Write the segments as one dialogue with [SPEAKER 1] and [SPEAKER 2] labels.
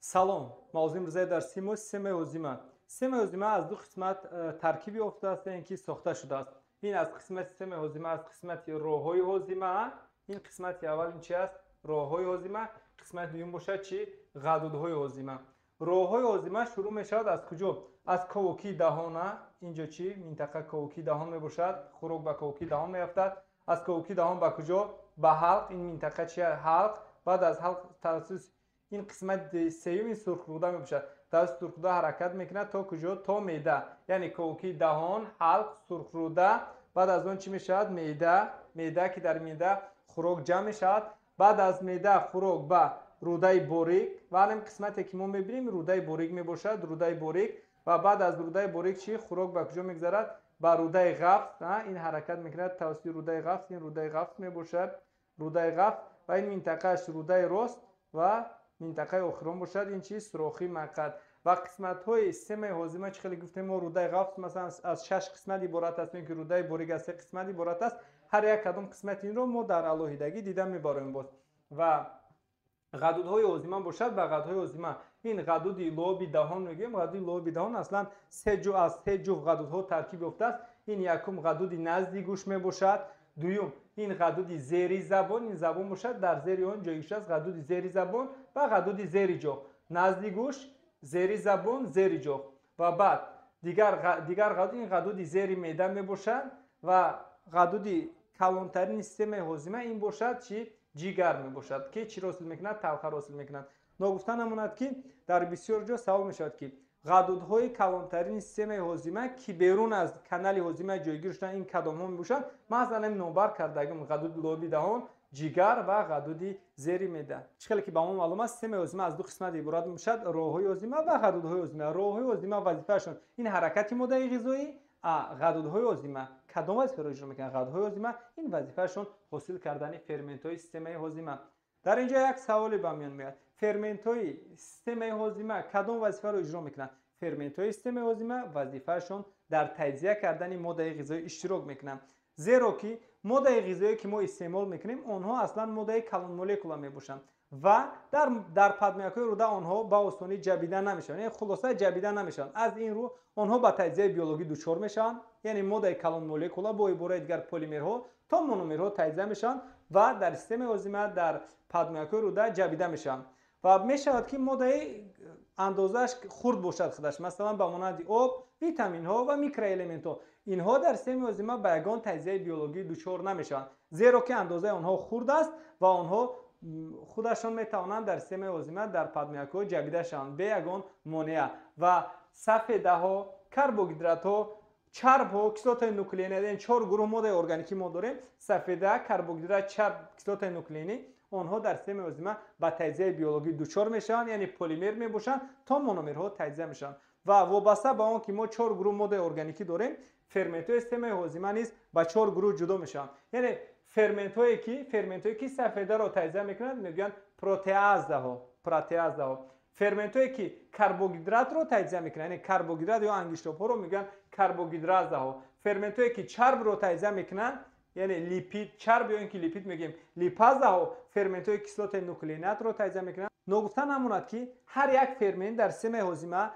[SPEAKER 1] سلام، موضوع امروزه در سیم هوزیما. سیم هوزیما از دو قسمت ترکیب یافته است اینکه ساخته شده است. این از قسمت سیم هوزیما از قسمت راههای هوزیما. این قسمت اول این چی است؟ راههای هوزیما. قسمت دوم باشد چی؟ غدودهای هوزیما. راههای هوزیما شروع می شود از کجا؟ از کوکی دهانه. اینجا چی؟ منطقه کوکی دهان می باشد. خروج به کوکی دهان می افتد. از کوکی دهان به کجا؟ به حلق. این منطقه چی؟ حلق. بعد از حلق توسط این قسمت سیوم سرخروده می باشد. توسط سرخروده حرکت میکنه تا کجا؟ تا معده. یعنی کوکی دهان، حلق، سرخروده. بعد از اون چی میشود؟ معده که در معده خوراک جمع میشود. بعد از معده خوراک به روده باریک و همین قسمتی که ما میبینیم روده باریک میباشد. روده باریک و بعد از روده باریک چی؟ خوراک به کجا میگذرد؟ به روده غفص. این حرکت میکنه توسط روده غفص. این روده غفص میباشد. روده غفص و این منطقهش روده راست و منطقه آخرون باشد. این چیز سوراخی مقعد. و قسمت های سیم هوزیما چه خیلی گفتیم ما روده غفص مثلا از 6 قسمت عبارت است، که روده باریک از 3 قسمت عبارت است. هر یک کدام قسمت این رو ما در علاهیدگی دیده میبریم باز. و غدودهای هوزیما باشد. به غدودهای هوزیما این غدود لوبی دهان میگیم. غدود لوبی دهان اصلا سه جفت غدودها ترکیب یافته است. این یکم غدود نزدیک گوش میباشد. دوم این غدود زیری زبان. این زبان باشد در زیر اون جایش است. غدود زیری زبان و غدود زیری جو. نزدیک گوش، زیری زبان، زیری جو. و بعد دیگر غدود این غدود زیری معده میباشد. و غدود کلانترین سیم هوزیما این باشد چی؟ جیگر می باشد که چی را حاصل میکند؟ تلخه را حاصل میکند. نگفتن نماند که در بسیار جا سوال میشود که غدودهای کلانترین سیم هوزیما که بیرون از کانال هوزیما جایگیر شدن این کدام ها می باشند؟ مثلا نوبر کردگیم غدود لوبی دهان، جیگر و غدود زیر معده. چقدر که به ما معلوم است سیم هوزیما از دو قسمت عبارت می باشد: راههای هوزیما و غدودهای هوزیما. راههای هوزیما وظیفه‌شون این حرکت ماده غذایی. غدودهای هوزیما کدام وظیفه را اجرا میکنند؟ غدودهای هوزیما این وظیفهشون حاصل کردن فرمنت های سیستم هوزیما. در اینجا یک سوالی به میان میاد: فرمنت های سیستم هوزیما کدام وظیفه را اجرا میکنند؟ فرمنت های سیستم هوزیما وظیفهشون در تجزیه کردن ماده غذایی اشتراک میکنند. زیرا که ماده غذایی که ما استعمال میکنیم آنها اصلا ماده کلان مولکولا میباشند و در پدمک‌های روده آنها با آسانی جبیده نمیشن. یعنی خلاصه جبیده نمیشن. از این رو آنها با تجزیه بیولوژی دچار میشن. یعنی ماده کلان مولکولا با عبارت دیگر پلیمرها تا مونومرها تجزیه میشن و در سیستم هوزیما در پدمک‌های روده جبیده میشن و میشود که ماده اندازش خرد باشد خودش، مثلا به مانند آب، ویتامین ها و میکرو المنت ها. اینها در سیستم هوزیما به یگان تجزیه بیولوژی دچار نمیشن زیرا که اندازه آنها خرد است و آنها خودشان میتوانند در سیستم هوزیما در پدمک‌ها جبیده شوند به یگان مانع. و سفیده ها، کربوهیدرات ها، چرب ها، کیسلات نوکلئینی، این 4 گروه ماده ارگانیکی ما داریم: سفیده، کربوهیدرات، چرب، کیسلات نوکلئینی. آنها در سیستم هوزیما با تجزیه بیولوژی دچار میشن، یعنی پلیمر میباشن تا مونومرها تجزیه میشن. و وابسته به آن که ما 4 گروه ماده ارگانیکی داریم، فرمنت های سیستم هوزیما نیز با 4 گروه جدا میشن. یعنی فرمنت هایی که سفیده را تجزیه میکنند میگن پروتئاز ها. فرمنت هایی که کربوهیدرات را تجزیه میکنند، یعنی کربوهیدرات یا انگشتاب ها رو میگن کربوهیدرات ها. فرمنت هایی که چرب را تجزیه میکنند، یعنی لیپید، چرب یا اینکه لیپید میگیم لیپاز ها. فرمنت های کیسلات نوکلئینات رو تجزیه میکنند. نگفتن نماند که هر یک فرمنت در سیستم هوزیما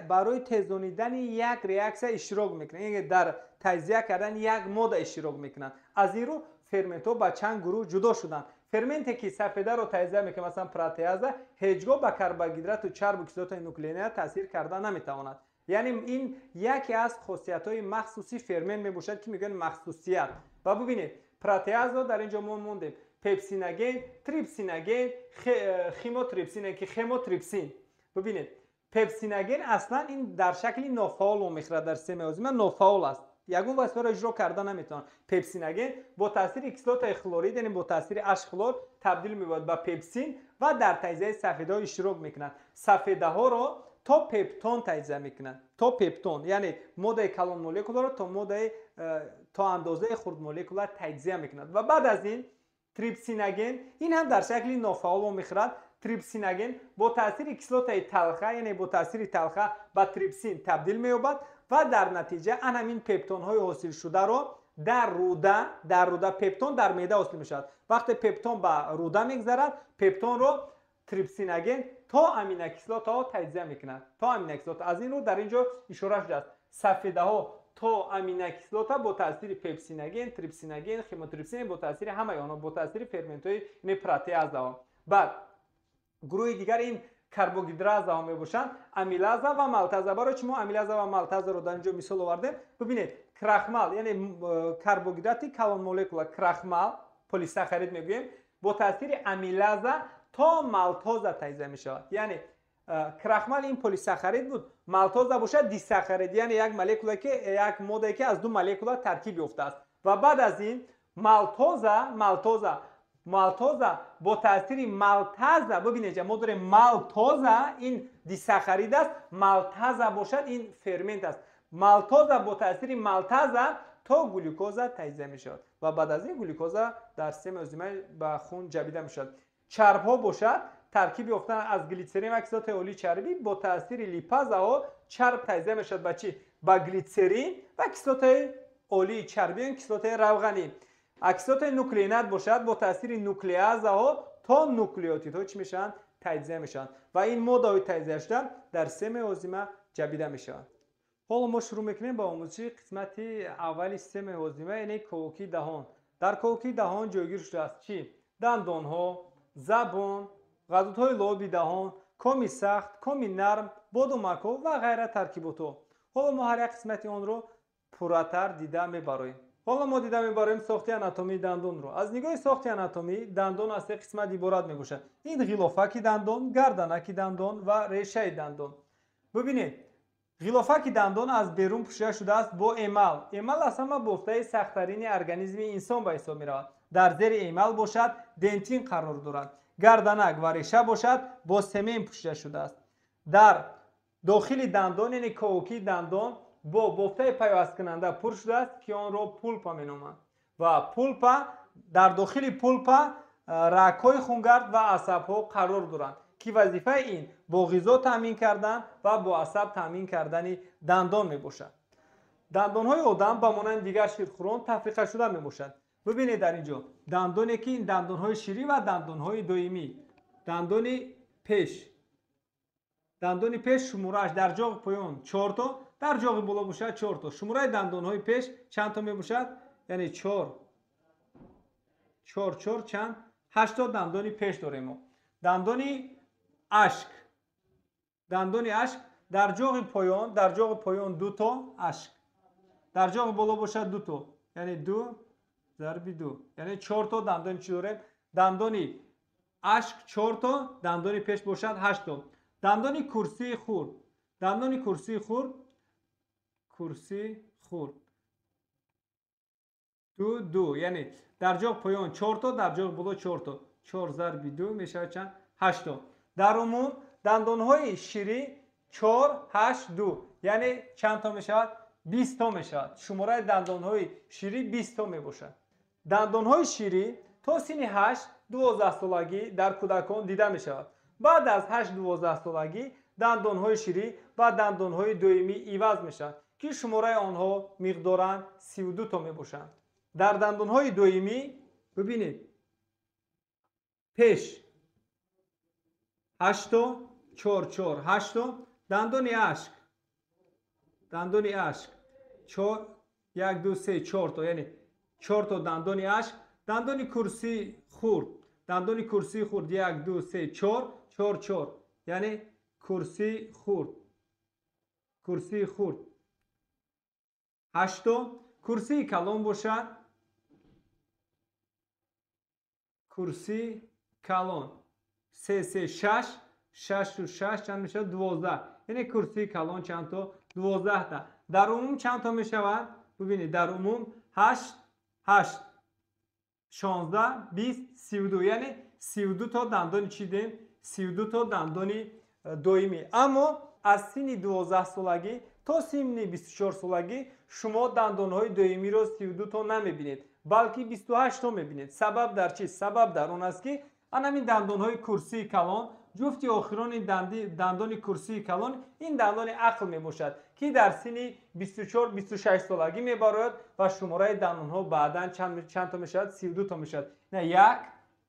[SPEAKER 1] برای تیزانیدن یک ریاکسیون اشتراک میکنه، یعنی در تجزیه کردن یک ماده اشتراک میکنن. از این رو فرمنت ها به چند گروه جدا شدن. فرمنتی که سفیده رو تجزیه میکنه مثلا پروتئاز هیچگاه به کربوهیدرات و چرب و کیسلات نوکلئینی تاثیر کردن نمیتواند. یعنی این یکی از خاصیت های مخصوصی فرمنت میباشد که میگن مخصوصیت. و ببینید پروتئاز رو در اینجا ما موندیم: پپسیناگین، تریپسیناگین، خیموتریپسین که خیموتریپسین. ببینید پپسیناگین اصلا این در شکلی نافعال میخوره در سیستم هوزیما، نافعال است، یگون وظیفه را اجرا کردن نمیتونه. پپسیناگین با تاثیر اکسلات اخلورید، یعنی با تاثیر اشخلور تبدیل میشود به پپسین و در تجزیه سفیده ها اشتراک میکنند. سفیده ها را تا پپتون تجزیه میکنند. تا پپتون یعنی ماده کلان مولکولا را تا اندازه خرد مولکولا تجزیه میکنند. و بعد از این تریپسیناگین این هم در شکلی نافعال میخورد. تریپسیناگین با تاثیر کیسلات تلخه، یعنی با تاثیر تلخه به تریپسین تبدیل مییابد و در نتیجه همین پپتون های حاصل شده را در روده پپتون در معده حاصل میشود. وقتی پپتون به روده میگذرد، پپتون رو تریپسیناگن تا امینوکیسلات ها تجزیه میکنند. تا امینوکیسلات از این رو در اینجا اشاره شده است. سفیده ها تا امینوکیسلات با تاثیر پپسیناگن، تریپسیناگن، خیموتریپسین با تاثیر همه آنها با تاثیر فرمنت های پروتئاز ها. بعد گروه دیگر این کربوهیدرات ها می باشند، امیلاز و مالتاز. برای چی ما امیلاز و مالتاز رو در اینجا مثال آوردیم؟ ببینید کرخمال یعنی کربوهیدرات کلون مولکولا کرخمال پلیساکارید میگوییم با تاثیر امیلاز تا مالتاز تجزیه می شود. یعنی کرخمال این پلیساکارید بود، مالتاز باشد دیساکارید یعنی یک مولکولا که یک ماده که از دو مولکولا ترکیب یافته است و بعد از این مالتاز با تاثیر مالتاز ببینید ما داریم مالتاز این دیساکارید است، مالتاز باشد این فرمنت است. مالتاز با تاثیر مالتاز تا گلوکوز تجزیه می شود و بعد از این گلوکوز در سیستم هاضمه به خون جویده می شود. چرب ها باشد ترکیب یافتن از گلیسرین و کیسلات اولی چربی با تاثیر لیپاز ها چرب تجزیه می شود به چی؟ با گلیسرین و کیسلات اولی چربی و کیسلات روغنی. کیسلات نوکلئینات باشد با تاثیر نوکلئاز ها تا نوکلئوتید ها چی میشن؟ تجزیه میشن و این ماده تجزیه شده در سیستم هاضمه جویده میشن. حالا ما شروع میکنیم با آموزش قسمت اولی سیستم هاضمه یعنی کوکی دهان. در کوکی دهان جایگیر شده است چی؟ دندان ها، زبان، غدودهای لعابی دهان، کمی سخت، کمی نرم، بادمک ها و غیره ترکیبات ها. حالا ما هر یک قسمت آن رو پوراتر دیده میبریم. حالا ما دیده میبریم ساخت آناتومی دندان رو. از نگاه ساخت آناتومی دندان از سه قسمت عبارت میباشد. این غلافک دندان، گردنک دندان و ریشه دندان. ببینید غلافک دندان از بیرون پوشیده شده است با ایمال. ایمال از همه بافته سخت‌ترین ارگانیسم انسان به حساب می‌رود. در زیر ایمال باشد دنتین قرار دارد. گردنک و ریشه باشد با سمن پوشیده شده است. در داخل دندان یعنی کوکی دندان با بافته پیوست کننده پر شده است که آن را پولپا می‌نامند و پولپا در داخل پولپا رگ‌های خونگرد و عصب‌ها قرار دارند که وظیفه این با غذا تامین کردن و با عصب تامین کردن دندان میباشد. دندان‌های آدم با مانند دیگر شیرخواران تفریق شده میباشد. ببینید در اینجا دندانی که این دندان‌های شیری و دندان‌های دویمی. دندان پیش شمارش در جاق پایان 4 تا، در جاق بالا باشد 4 تا. شماره دندان‌های پیش چند تا میباشد؟ یعنی 4 چند 8 تا دندان پیش داریم ما. دندان اشک در جاق پایان 2 تا اشک، در جاق بالا باشد 2 تا یعنی 2 ضرب 2 یعنی 4 تا دندان چی داریم؟ دندان اشک 4 تا، دندان پیش باشد 8 تا. دندان کرسی خورد 2 یعنی در جاق پایان 4 تا، در جاق بالا 4 تا، 4 ضرب 2 میشه چند؟ 8 تا. در عموم دندان‌های شیری 4 8 2 یعنی چند تا میشود؟ 20 تا میشود. شماره دندان‌های شیری 20 تا میباشد. دندان‌های شیری تا سن 8 12 سالگی در کودکان دیده میشود. بعد از 8 12 سالگی دندان‌های شیری و دندان‌های دویمی عوض میشن که شماره آنها مقداراً 32 تا میباشند. در دندان‌های دویمی ببینید پیش 8 تا 4 8 تا. دندان اشک 4 1 2 3 4 تا یعنی 4 تا دندان اشک. دندان کرسی خورد 1 2 3 4 یعنی کرسی خورد 8 تا. کرسی کلان باشد کرسی کلان 3 6 و 6 چند میشه؟ 12 یعنی کرسی کلان چند تا؟ 12 تا. در عموم چند تا میشود؟ ببینید در عموم 8 16 20 32 یعنی 32 تا دندان چی دیم؟ 32 تا دندان دویمی. اما از سن 12 سالگی تا سن 24 سالگی شما دندان‌های دویمی رو 32 تا نمی‌بینید بلکه 28 تا می‌بینید. سبب در چی؟ سبب در اون است که همین دندان‌های کرسی کلان جفت آخران دندان کرسی کلان این دندان عقل میباشد که در سن 24 26 سالگی میبارد و شماره دندان‌ها بعداً چند تا میشد؟ 32 تا میشد. نه 1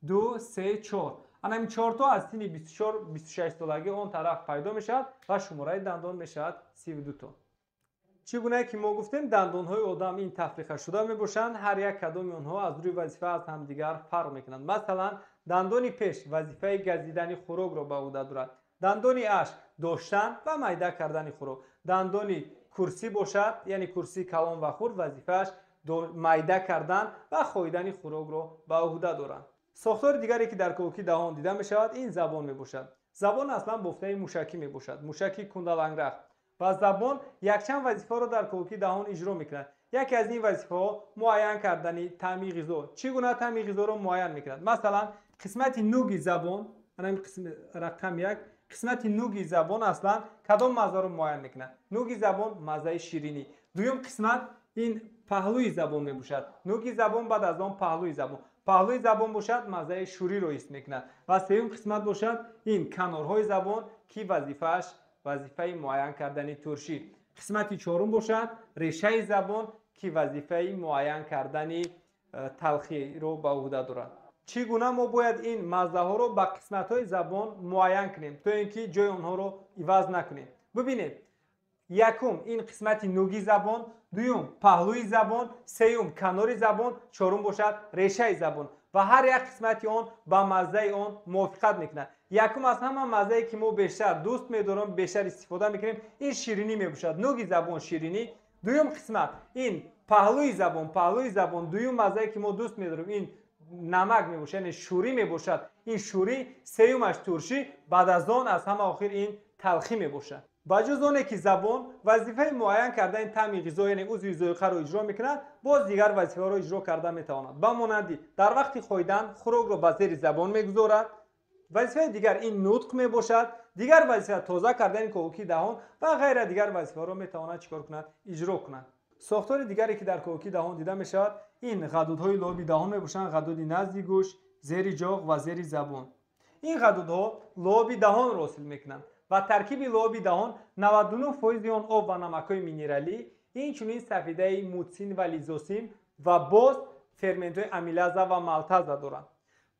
[SPEAKER 1] 2 3 4. ана 4 تا از سن 24 26 سالگی اون طرف پیدا میشود و شماره دندان میشود 32 تا. چگونه که ما گفتیم دندان های آدم این تفریقه شده می باشند، هر یک کدام آنها از روی وظیفه از همدیگر فرق میکنند. مثلا دندان پیش وظیفه گزیدن خوراک را به عهده دارد، دندان اش داشتن و میده کردن خوراک، دندان کرسی باشد یعنی کرسی کلان و خرد وظیفه‌اش میده کردن و خاییدن خوراک را به عهده دارند. ساختار دیگری که در کاوکی دهان دیده می شود این زبان می باشد. زبان اصلا بافته موشکی می باشد، موشکی کندلانگرخت و زبان یک چند وظیفه را در کاوکی دهان اجرا میکند. یکی از این وظیفه ها معین کردن طعم غذا. چگونه طعم غذا را معین میکند؟ مثلا قسمت نوک زبان، رقم یک، قسمت نوک زبان اصلا کدام مزه را معین میکند؟ نوک زبان مزه شیرینی. دوم قسمت این پهلوی زبان میباشد. نوک زبان بعد از آن پهلوی زبان. پهلوی زبان باشد مزه شوری را حس میکند. و سوم قسمت باشد این کنارهای زبان که وظیفه معین کردن ترشی. قسمت چهارم باشد ریشه زبان که وظیفه معین کردن تلخی رو به عهده دارد. چگونه ما باید این مزه ها رو به قسمت های زبان معین کنیم تا اینکه جای آنها رو عوض نکنیم؟ ببینید، یکم این قسمت نوگی زبان، دوم پهلوی زبان، سوم کنار زبان، چهارم باشد ریشه زبان و هر یک قسمتی آن با مزه آن موافقت میکنه. یکم از همه مزه‌ای که ما بیشتر دوست می‌داریم، بیشتر استفاده میکنیم، این شیرینی میباشد. نوگی زبان شیرینی. دوم قسمت این پهلوی زبان دوم مزه‌ای که ما دوست می‌داریم این نمک میباشد، یعنی شوری میباشد. این شوری. سومش ترشی. بعد از آن از همه آخر این تلخی میباشد. با جز آنه که زبان وظیفه معین کردن طعم غذا یعنی عضو ذائقه را اجرا میکند، باز دیگر وظیفه را اجرا کرده میتواند. به مانند در وقت خاییدن خوراک را به زیر زبان میگذارد. وظیفه دیگر این نطق میباشد. دیگر وظیفه تازه کردن کاوکی دهان و غیره دیگر وظیفه را میتواند چیکار کند؟ اجرا کند. ساختار دیگری که در کاوکی دهان دیده میشود این غدودهای لابی دهان میباشند. غدود نزد گوش، زیر جاغ و زیر زبان. این غدودها لابی دهان را حاصل میکنند و ترکیب لابی دهان 99% آن آب و نمک‌های مینرالی، اینچنین سفیده موتسین و لیزوسیم و باز فرمنت‌های امیلازه و مالتازه دارند.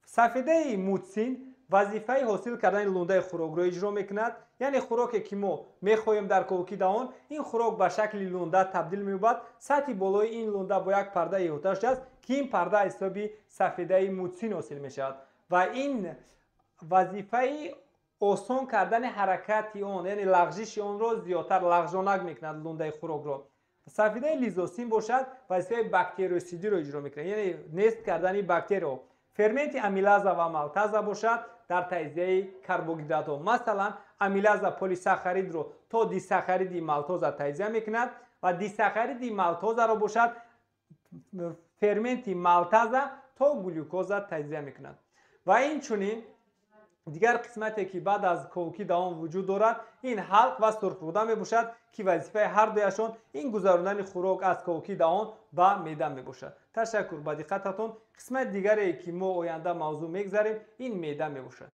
[SPEAKER 1] سفیده موتسین وظیفه حاصل کردن لونده خوراک را اجرا میکند، یعنی خوراکی که ما میخواهیم در کاوکی دهان این خوراک به شکل لونده تبدیل می‌یابد. سطح بالای این لونده با یک پرده احاطه است که این پرده حسابی سفیده موتسین حاصل میشود و این وظیفه آسان کردن حرکت آن یعنی لغزش آن را زیادتر لغزانک میکند لونده خوراک را. سفیده لیزوسیم باشد وظیفه باکتریوسیدی را اجرا میکنه، یعنی نیست کردن باکتری. فرمنت امیلازه و مالتازه باشد در تجزیه کربوهیدرات ها. مثلا امیلازه پلیساکارید رو تا دیساکارید مالتوزه تجزیه میکند و دیساکارید مالتوزه را باشد فرمنت مالتازه تا گلوکوز تجزیه میکند. و اینچنین دیگر قسمتی که بعد از کاوکی دهان وجود دارد این حلق و سرخ می باشد که وظیفه هر دویشان این گذراندن خوراک از کاوکی دهان به معده می باشد. تشکر با دقتتون. قسمت دیگری که ما آینده موضوع میگذاریم این معده می باشد.